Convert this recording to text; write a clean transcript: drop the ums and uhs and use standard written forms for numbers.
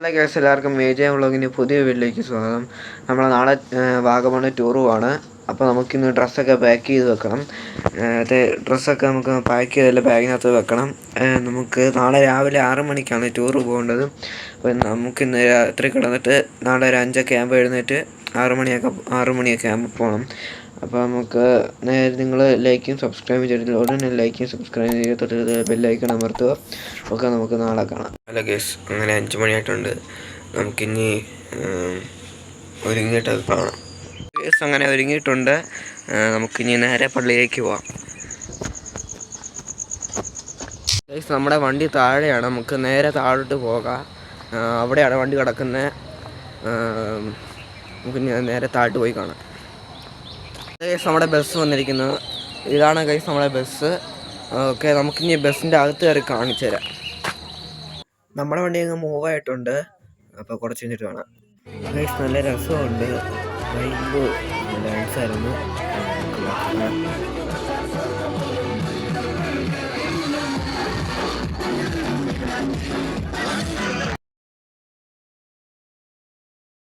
Hello guys, എല്ലാവർക്കും മേജയ വ്ളോഗിൻ്റെ പുതിയ വീട്ടിലേക്ക് സ്വാഗതം. നമ്മൾ നാളെ വാഗമണ് ടൂർ പോവാണ്. അപ്പോൾ നമുക്കിന്ന് ഡ്രസ്സൊക്കെ പാക്ക് ചെയ്ത് വെക്കണം. ഡ്രസ്സൊക്കെ നമുക്ക് പാക്ക് ചെയ്തെല്ലാം ബാഗിനകത്ത് വെക്കണം. നമുക്ക് നാളെ രാവിലെ 6 മണിക്കാണ് ടൂർ പോകേണ്ടത്. അപ്പോൾ നമുക്കിന്ന് രാത്രി കിടന്നിട്ട് നാളെ ഒരു 5 ആകുമ്പോൾ എഴുന്നേറ്റ് 6 മണിയൊക്കെ ആകുമ്പോൾ പോകണം. അപ്പോൾ നമുക്ക് നിങ്ങൾ ലൈക്കും സബ്സ്ക്രൈബ് ചെയ്തിട്ട് ഉടനെ ലൈക്കും സബ്സ്ക്രൈബ് ചെയ്ത് തൊട്ട് ബെല്ലൈക്കൺ അമർത്തുക. ഓക്കെ, നമുക്ക് നാളെ കാണാം. ഹലോ ഗൈസ്, അങ്ങനെ 5 മണിയായിട്ടുണ്ട്. നമുക്കിനി ഒരുങ്ങിയിട്ടൊക്കെ കാണാം. ഗൈസ്, അങ്ങനെ ഒരുങ്ങിയിട്ടുണ്ട്. നമുക്കിനി നേരെ പള്ളിയിലേക്ക് പോവാം. ഗൈസ്, നമ്മുടെ വണ്ടി താഴെയാണ്. നമുക്ക് നേരെ താഴോട്ട് പോകാം. അവിടെയാണ് വണ്ടി കിടക്കുന്നത്. നമുക്ക് നേരെ താഴോട്ട് പോയി കാണാം. ഗൈസ്, നമ്മുടെ ബസ് വന്നിരിക്കുന്നു. ഇതാണ് ഗൈസ് നമ്മുടെ ബസ്. ഓക്കെ, നമുക്കിനി ബസ്സിൻ്റെ അകത്ത് കയറി കാണിച്ചു തരാം. നമ്മുടെ വണ്ടി അങ്ങ് മൂവ് ആയിട്ടുണ്ട്. അപ്പോൾ കുറച്ച് കഴിഞ്ഞിട്ട് കാണാം. ഗൈസ്, നല്ല രസമുണ്ട്. വൈബ് ഡാൻസായിരുന്നു.